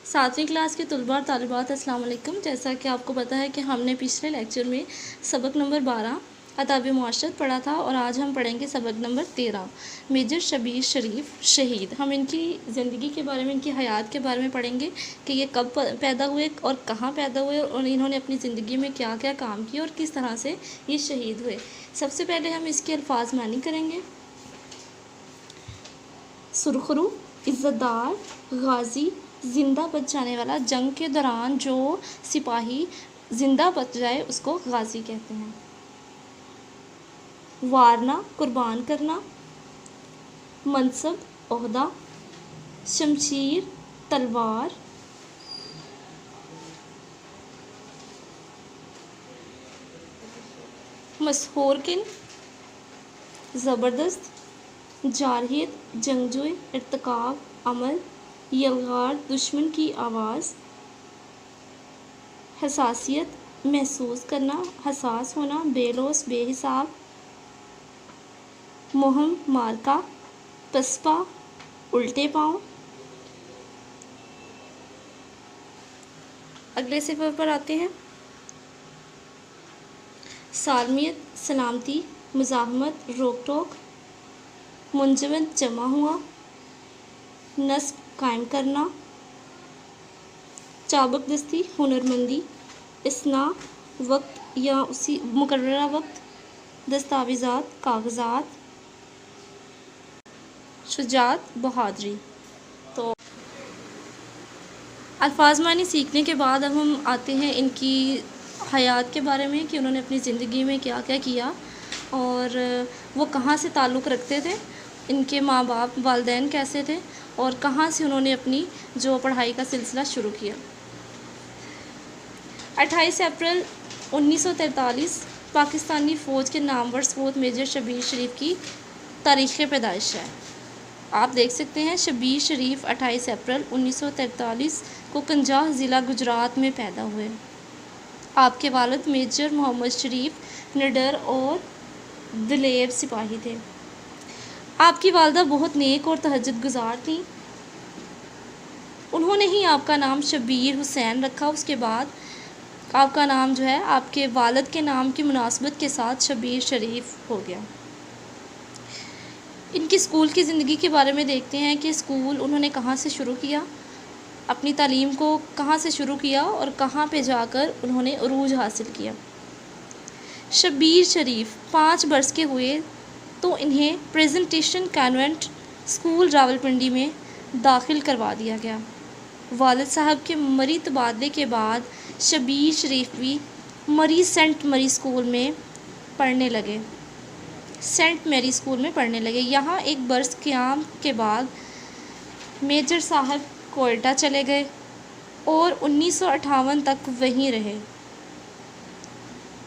सातवीं क्लास के तलबा और तालिबात अस्सलाम वालेकुम। जैसा कि आपको पता है कि हमने पिछले लेक्चर में सबक नंबर 12 आदाब मुआशरत पढ़ा था और आज हम पढ़ेंगे सबक नंबर 13 मेजर शब्बीर शरीफ शहीद। हम इनकी ज़िंदगी के बारे में, इनकी हयात के बारे में पढ़ेंगे कि ये कब पैदा हुए और कहाँ पैदा हुए और इन्होंने अपनी ज़िंदगी में क्या क्या काम किए और किस तरह से ये शहीद हुए। सबसे पहले हम इसके अल्फाज मानी करेंगे। सुरखरू, इज़्ज़तदार, गाजी, ज़िंदा बच जाने वाला। जंग के दौरान जो सिपाही ज़िंदा बच जाए उसको गाजी कहते हैं। वारना, कुर्बान करना। मनसब, ओहदा। शमशीर, तलवार। मसहूरकिन, ज़बरदस्त। जारहियत, जंगजुए, इर्तिकाब, अमल। यलगार, दुश्मन की आवाज़। हसासियत, महसूस करना, हसास होना। बेलोस, बेहिसाब। मुहम, मार्का। पसपा, उल्टे पाँव। अगले सिफर पर आते हैं। सालमियत, सलामती, मुज़ाहमत, रोक टोक। मुंजमद, जमा हुआ। नस्ब, कायम करना। चाबकदस्ती, हुनरमंदी। इसना, वक्त या उसी मुकर्ररा वक्त। दस्तावेज़ात, कागज़ात। शुजात, बहादुरी। तो अल्फाज मानी सीखने के बाद अब हम आते हैं इनकी हयात के बारे में कि उन्होंने अपनी ज़िंदगी में क्या क्या किया और वो कहाँ से ताल्लुक़ रखते थे, इनके माँ बाप वालिदैन कैसे थे और कहाँ से उन्होंने अपनी जो पढ़ाई का सिलसिला शुरू किया। 28 अप्रैल 1943 पाकिस्तानी फ़ौज के नामवर सपूत मेजर शब्बीर शरीफ की तारीख़ पैदाइश है। आप देख सकते हैं शब्बीर शरीफ 28 अप्रैल 1943 को कंजाह ज़िला गुजरात में पैदा हुए। आपके वालिद मेजर मोहम्मद शरीफ निडर और दिलेर सिपाही थे। आपकी वालदा बहुत नेक और तहज्जुद गुज़ार थीं। उन्होंने ही आपका नाम शब्बीर हुसैन रखा। उसके बाद आपका नाम जो है आपके वालिद के नाम की मुनासबत के साथ शब्बीर शरीफ हो गया। इनकी स्कूल की ज़िंदगी के बारे में देखते हैं कि स्कूल उन्होंने कहाँ से शुरू किया, अपनी तालीम को कहाँ से शुरू किया और कहाँ पे जाकर उन्होंने उरूज हासिल किया। शब्बीर शरीफ 5 बरस के हुए तो इन्हें प्रेजेंटेशन कॉन्वेंट स्कूल रावलपिंडी में दाखिल करवा दिया गया। वालिद साहब के मरी तबादले के बाद शब्बीर शरीफ भी मरी सेंट मैरी स्कूल में पढ़ने लगे। यहाँ एक बरस क़याम के बाद मेजर साहब कोयटा चले गए और 1958 तक वहीं रहे।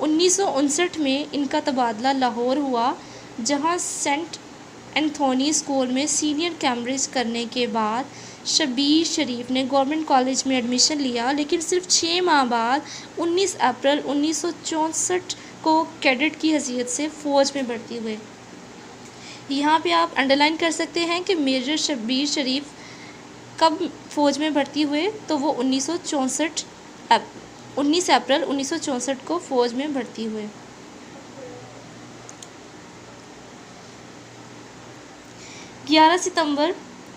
1959 में इनका तबादला लाहौर हुआ, जहां सेंट एंथोनी स्कूल में सीनियर कैम्ब्रिज करने के बाद शब्बीर शरीफ ने गवर्नमेंट कॉलेज में एडमिशन लिया, लेकिन सिर्फ 6 माह बाद 19 अप्रैल 1964 को कैडेट की हैसियत से फ़ौज में भर्ती हुए। यहाँ पे आप अंडरलाइन कर सकते हैं कि मेजर शब्बीर शरीफ कब फ़ौज में भर्ती हुए, तो वो 19 अप्रैल 1964 को फ़ौज में भर्ती हुए। 11 सितंबर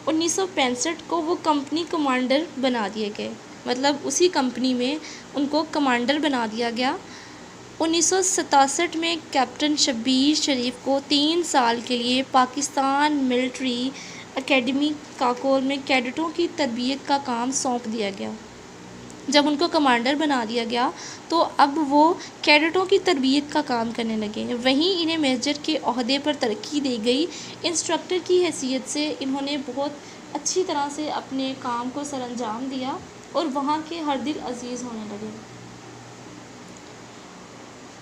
1965 को वो कंपनी कमांडर बना दिए गए, मतलब उसी कंपनी में उनको कमांडर बना दिया गया। 1967 में कैप्टन शब्बीर शरीफ को 3 साल के लिए पाकिस्तान मिलिट्री एकेडमी काकोल में कैडेटों की तरबियत का काम सौंप दिया गया। जब उनको कमांडर बना दिया गया तो अब वो कैडेटों की तरबियत का काम करने लगे। वहीं इन्हें मेजर के ओहदे पर तरक्की दी गई। इंस्ट्रक्टर की हैसियत से इन्होंने बहुत अच्छी तरह से अपने काम को सरअंजाम दिया और वहाँ के हर दिल अजीज़ होने लगे।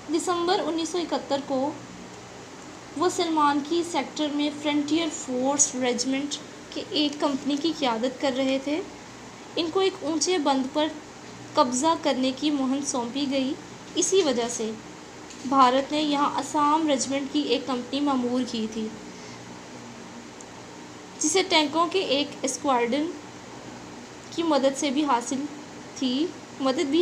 दिसंबर 1971 को वो सलमान की सेक्टर में फ्रंटियर फोर्स रेजिमेंट के एक कंपनी की क़यादत कर रहे थे। इनको एक ऊंचे बंद पर कब्ज़ा करने की मुहिम सौंपी गई। इसी वजह से भारत ने यहाँ असम रेजिमेंट की एक कंपनी मामूर की थी, जिसे टैंकों के एक स्क्वाड्रन की मदद भी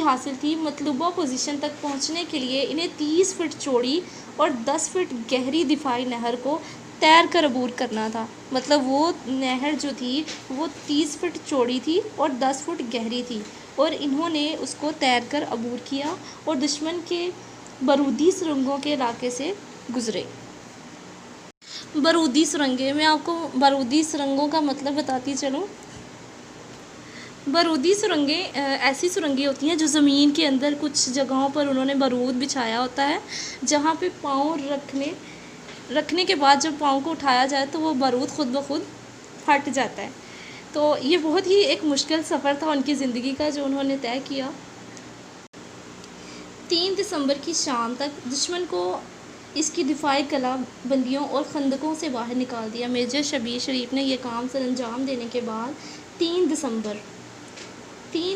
हासिल थी। मतलूबा पोजीशन तक पहुंचने के लिए इन्हें 30 फीट चौड़ी और 10 फीट गहरी दिफाई नहर को तैर कर अबूर करना था। मतलब वो नहर जो थी वो 30 फीट चौड़ी थी और 10 फुट गहरी थी, और इन्होंने उसको तैर कर अबूर किया और दुश्मन के बारूदी सुरंगों के इलाके से गुजरे। बारूदी सुरंगें, मैं आपको बारूदी सुरंगों का मतलब बताती चलूँ। बारूदी सुरंगें ऐसी सुरंगें होती हैं जो ज़मीन के अंदर कुछ जगहों पर उन्होंने बारूद बिछाया होता है, जहाँ पे पाँव रखने के बाद जब पाँव को उठाया जाए तो वो बारूद खुद ब खुद फट जाता है। तो ये बहुत ही एक मुश्किल सफ़र था उनकी ज़िंदगी का जो उन्होंने तय किया। 3 दिसंबर की शाम तक दुश्मन को इसकी दिफाई कला बंदियों और खंदकों से बाहर निकाल दिया। मेजर शबीर शरीफ ने यह काम सर अंजाम देने के बाद 3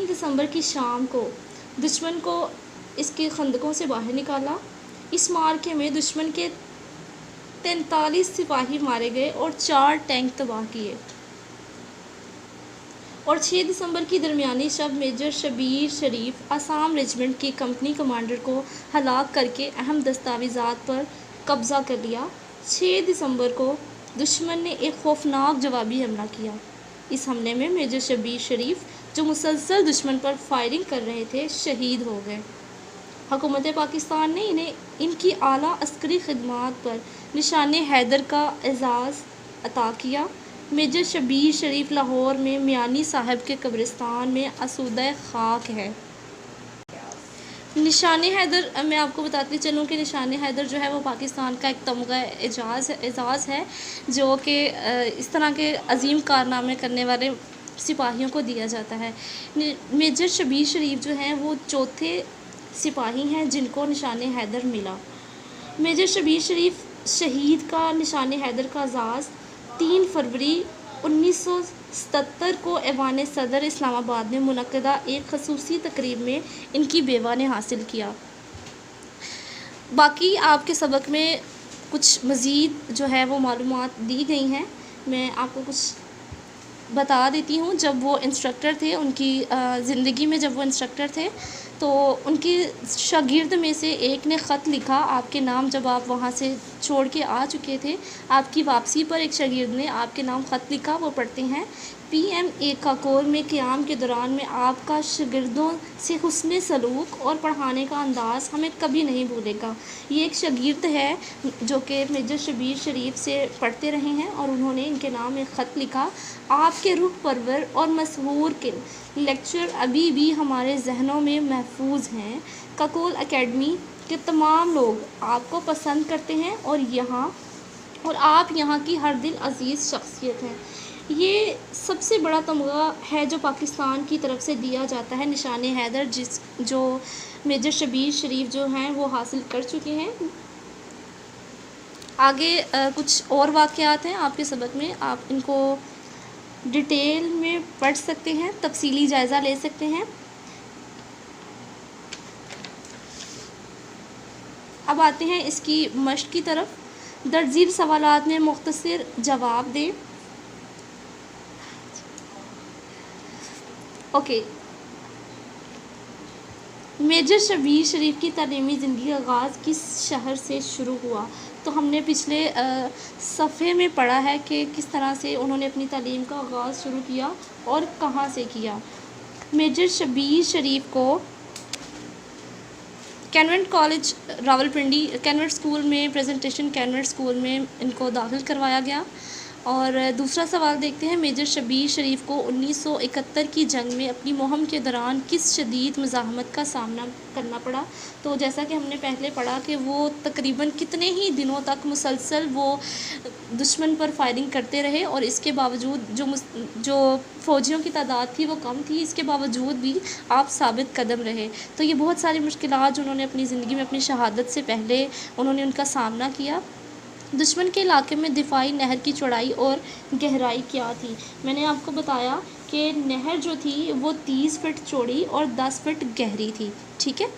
दिसंबर की शाम को दुश्मन को इसके खंदकों से बाहर निकाला। इस मार्के में दुश्मन के 43 सिपाही मारे गए और 4 टैंक तबाह किए, और 6 दिसंबर की दरमियानी शब मेजर शबीर शरीफ आसाम रेजिमेंट के कंपनी कमांडर को हलाक करके अहम दस्तावेज़ात पर कब्ज़ा कर लिया। 6 दिसंबर को दुश्मन ने एक खौफनाक जवाबी हमला किया। इस हमले में मेजर शबीर शरीफ, जो मुसलसल दुश्मन पर फायरिंग कर रहे थे, शहीद हो गए। हुकूमत पाकिस्तान ने इन्हें इनकी आला अस्करी खिदमात पर निशाने हैदर का एजाज़ अता किया। मेजर शबीर शरीफ लाहौर में मियानी साहब के कब्रिस्तान में आसूदा खाक है। निशाने हैदर, मैं आपको बताती चलूँ कि निशाने हैदर जो है वो पाकिस्तान का एक तमगा एजाज़ है जो कि इस तरह के अजीम कारनामे करने वाले सिपाहियों को दिया जाता है। मेजर शबीर शरीफ जो हैं वो चौथे सिपाही हैं जिनको निशाने हैदर मिला। मेजर शबीर शरीफ शहीद का निशाने हैदर का एजाज़ 3 फरवरी 1977 को ऐवान सदर इस्लामाबाद में मुनक्कदा एक खसूसी तकरीब में इनकी बेवा ने हासिल किया। बाकी आपके सबक में कुछ मज़ीद जो है वो मालूमात दी गई हैं, मैं आपको कुछ बता देती हूँ। जब वो इंस्ट्रक्टर थे, उनकी ज़िंदगी में जब वो इंस्ट्रक्टर थे तो उनके शागिर्द में से एक ने ख़त लिखा आपके नाम, जब आप वहाँ से छोड़ के आ चुके थे, आपकी वापसी पर एक शागिर्द ने आपके नाम ख़त लिखा। वो पढ़ते हैं, PMA काकोर में क़याम के दौरान में आपका शागिर्दों से हुस्न सलूक और पढ़ाने का अंदाज़ हमें कभी नहीं भूलेगा। ये एक शागिर्द है जो कि मेजर शबीर शरीफ से पढ़ते रहे हैं और उन्होंने इनके नाम एक ख़त लिखा। आपके रूह परवर और मशहूर के लेक्चर अभी भी हमारे जहनों में महफूज हैं। काकोल एकेडमी के तमाम लोग आपको पसंद करते हैं और आप यहाँ की हर दिल अजीज़ शख्सियत हैं। ये सबसे बड़ा तमगा है जो पाकिस्तान की तरफ से दिया जाता है, निशाने हैदर, जो मेजर शबीर शरीफ जो हैं वो हासिल कर चुके हैं। आगे कुछ और वाक़यात हैं आपके सबक में, आप इनको डिटेल में पढ़ सकते हैं, तफसीली जायज़ा ले सकते हैं। अब आते हैं इसकी मश्क की तरफ। दर्जील सवालात में मुख्तसर जवाब दें। ओके, मेजर शबीर शरीफ की तालीमी ज़िंदगी का आगाज़ किस शहर से शुरू हुआ? तो हमने पिछले सफ़े में पढ़ा है कि किस तरह से उन्होंने अपनी तालीम का आगाज़ शुरू किया और कहाँ से किया। मेजर शबीर शरीफ को कैनवेंट कॉलेज रावलपिंडी, कैनवेंट स्कूल में प्रेजेंटेशन कैनवेंट स्कूल में इनको दाखिल करवाया गया। और दूसरा सवाल देखते हैं, मेजर शबीर शरीफ को 1971 की जंग में अपनी मुहिम के दौरान किस शदीद मुज़ाहमत का सामना करना पड़ा? तो जैसा कि हमने पहले पढ़ा कि वो तकरीबन कितने ही दिनों तक मुसलसल वो दुश्मन पर फायरिंग करते रहे और इसके बावजूद जो फ़ौजियों की तादाद थी वो कम थी, इसके बावजूद भी आप साबित कदम रहे। तो ये बहुत सारी मुश्किलात जो उन्होंने अपनी ज़िंदगी में अपनी शहादत से पहले उन्होंने उनका सामना किया। दुश्मन के इलाके में दिफाई नहर की चौड़ाई और गहराई क्या थी? मैंने आपको बताया कि नहर जो थी वो 30 फीट चौड़ी और 10 फीट गहरी थी, ठीक है।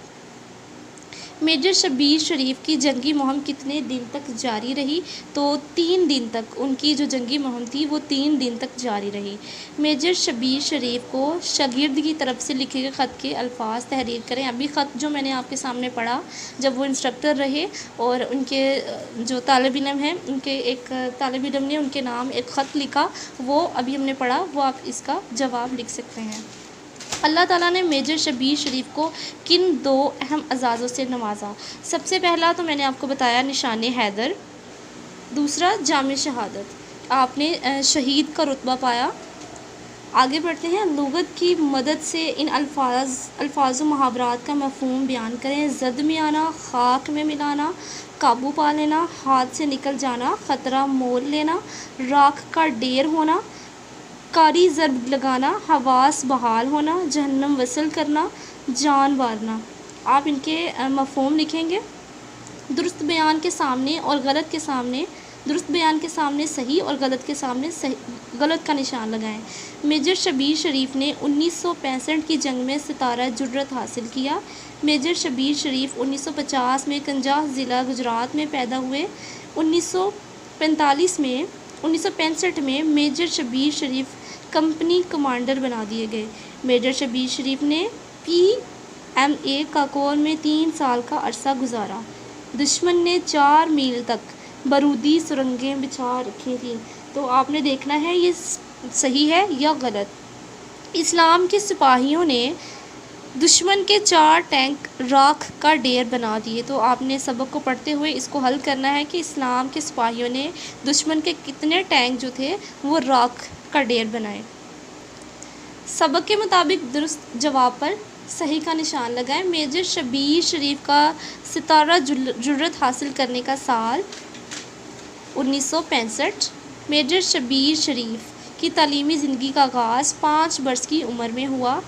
میجر شبیر شریف کی جنگی مہم کتنے دن تک جاری رہی؟ تو 3 دن تک ان کی جو جنگی مہم تھی وہ 3 دن تک جاری رہی۔ میجر شبیر شریف کو شاگرد کی طرف سے لکھے گئے خط کے الفاظ تحریر کریں۔ ابھی خط جو میں نے آپ کے سامنے پڑھا جب وہ انسٹرکٹر رہے اور ان کے جو طالب علم ہیں ان کے ایک طالب علم نے ان کے نام ایک خط لکھا، وہ ابھی ہم نے پڑھا، وہ آپ اس کا جواب لکھ سکتے ہیں۔ اللہ تعالیٰ نے میجر شبیر شریف کو کن 2 اہم اعزازوں سے نوازا؟ سب سے پہلا تو میں نے آپ کو بتایا نشان حیدر، دوسرا جام شہادت، آپ نے شہید کا رتبہ پایا۔ آگے بڑھتے ہیں، لغت کی مدد سے ان الفاظ و محاورات کا مفہوم بیان کریں۔ زد میں آنا، خاک میں ملانا، قابو پا لینا، ہاتھ سے نکل جانا، خطرہ مول لینا، راکھ کا ڈھیر ہونا، کاری ضرب لگانا، حواس بحال ہونا، جہنم وصل کرنا، جان مارنا۔ آپ ان کے مفہوم لکھیں گے۔ درست بیان کے سامنے اور غلط کے سامنے، درست بیان کے سامنے صحیح اور غلط کے سامنے غلط کا نشان لگائیں۔ میجر شبیر شریف نے 1965 کی جنگ میں ستارہ جرت حاصل کیا۔ میجر شبیر شریف 1950 میں کنجاہ ضلع گجرات میں پیدا ہوئے۔ 1965 میں میجر شبیر شریف کمپنی کمانڈر بنا دیے گئے۔ میجر شبیر شریف نے PMA کاکور میں 3 سال کا عرصہ گزارا۔ دشمن نے 4 میل تک بارودی سرنگیں بچھا رکھی تھیں۔ تو آپ نے دیکھنا ہے یہ صحیح ہے یا غلط۔ اسلام کے سپاہیوں نے دشمن کے 4 ٹینک راکھ کا ڈھیر بنا دیے۔ تو آپ نے سبق کو پڑھتے ہوئے اس کو حل کرنا ہے کہ اسلام کے سپاہیوں نے دشمن کے کتنے ٹینک جو تھے وہ راکھ کا ڈھیر بنائے۔ سبق کے مطابق درست جواب پر صحیح کا نشان لگائیں۔ میجر شبیر شریف کا ستارہ جرت حاصل کرنے کا سال 1965۔ میجر شبیر شریف کی تعلیمی زندگی کا آغاز 5 برس کی عمر میں ہوا۔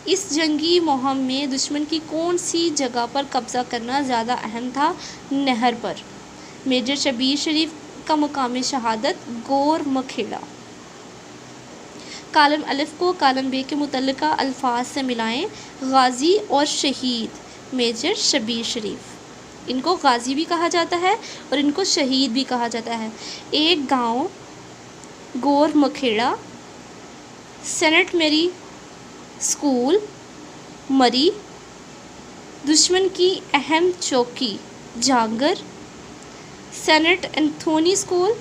اس جنگی مہم میں دشمن کی کون سی جگہ پر قبضہ کرنا زیادہ اہم تھا؟ نہر پر۔ میجر شبیر شریف کا مقام شہادت گور مکھیڑا۔ کالم الف کو کالم ب کے متعلقہ الفاظ سے ملائیں۔ غازی اور شہید میجر شبیر شریف، ان کو غازی بھی کہا جاتا ہے اور ان کو شہید بھی کہا جاتا ہے۔ ایک گاؤں گور مکھیڑا، سینٹ میری اسکول مری، دشمن کی اہم چوکی جھانگر، سینٹ اینتھونی اسکول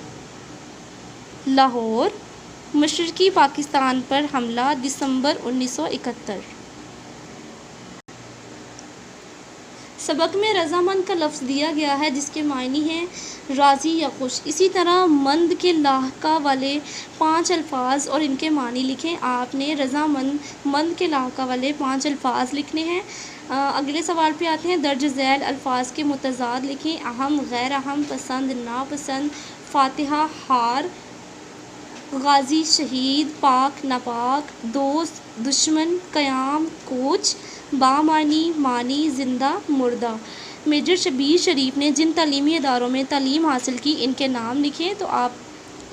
لاہور، مشرقی پاکستان پر حملہ دسمبر 1971۔ سبق میں رضامند کا لفظ دیا گیا ہے جس کے معنی ہیں راضی یا خوش۔ اسی طرح مند کے لاحقہ والے 5 الفاظ اور ان کے معنی لکھیں۔ آپ نے مند کے لاحقہ والے 5 الفاظ لکھنے ہیں۔ اگلے سوال پہ آتے ہیں۔ درج ذیل الفاظ کے متضاد لکھیں۔ اہم، غیر اہم، پسند، ناپسند، فاتحہ، ہار، غازی، شہید، پاک، ناپاک، دوست، دشمن، قیام، کوچ، بامعنی، معنی، زندہ، مردہ۔ میجر شبیر شریف نے جن تعلیمی اداروں میں تعلیم حاصل کی ان کے نام لکھیں۔ تو آپ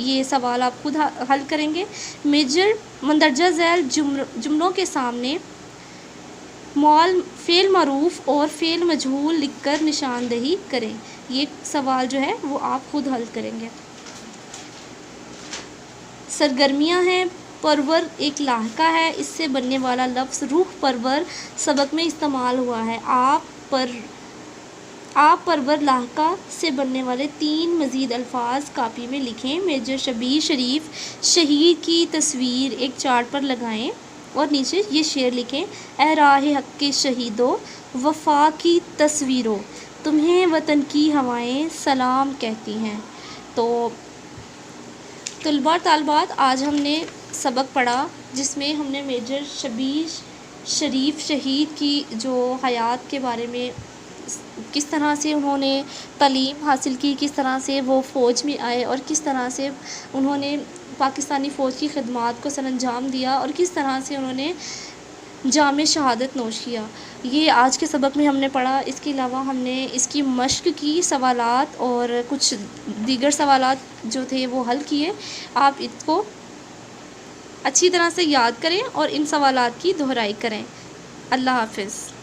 یہ سوال آپ خود حل کریں گے۔ مندرجہ ذیل جملوں کے سامنے فعل معروف اور فعل مجہول لکھ کر نشاندہی کریں۔ یہ سوال جو ہے وہ آپ خود حل کریں گے۔ سرگرمیاں ہیں۔ پرور ایک لاحقہ ہے، اس سے بننے والا لفظ روح پرور سبق میں استعمال ہوا ہے۔ آپ پرور لاحقہ سے بننے والے 3 مزید الفاظ کاپی میں لکھیں۔ میجر شبیر شریف شہید کی تصویر ایک چارٹ پر لگائیں اور نیچے یہ شعر لکھیں۔ اے راہ حق کے شہیدو، وفا کی تصویرو، تمہیں وطن کی ہوائیں سلام کہتی ہیں۔ تو طلباء طالبات، آج ہم نے سبق پڑھا جس میں ہم نے میجر شبیر شریف شہید کی جو حیات کے بارے میں کس طرح سے انہوں نے تعلیم حاصل کی، کس طرح سے وہ فوج میں آئے اور کس طرح سے انہوں نے پاکستانی فوج کی خدمات کو سر انجام دیا اور کس طرح سے انہوں نے جام شہادت نوش کیا، یہ آج کے سبق میں ہم نے پڑھا۔ اس کے علاوہ ہم نے اس کی مشق کی، سوالات اور کچھ دیگر سوالات جو تھے وہ حل کیے۔ آپ اس کو اچھی طرح سے یاد کریں اور ان سوالات کی دہرائی کریں۔ اللہ حافظ۔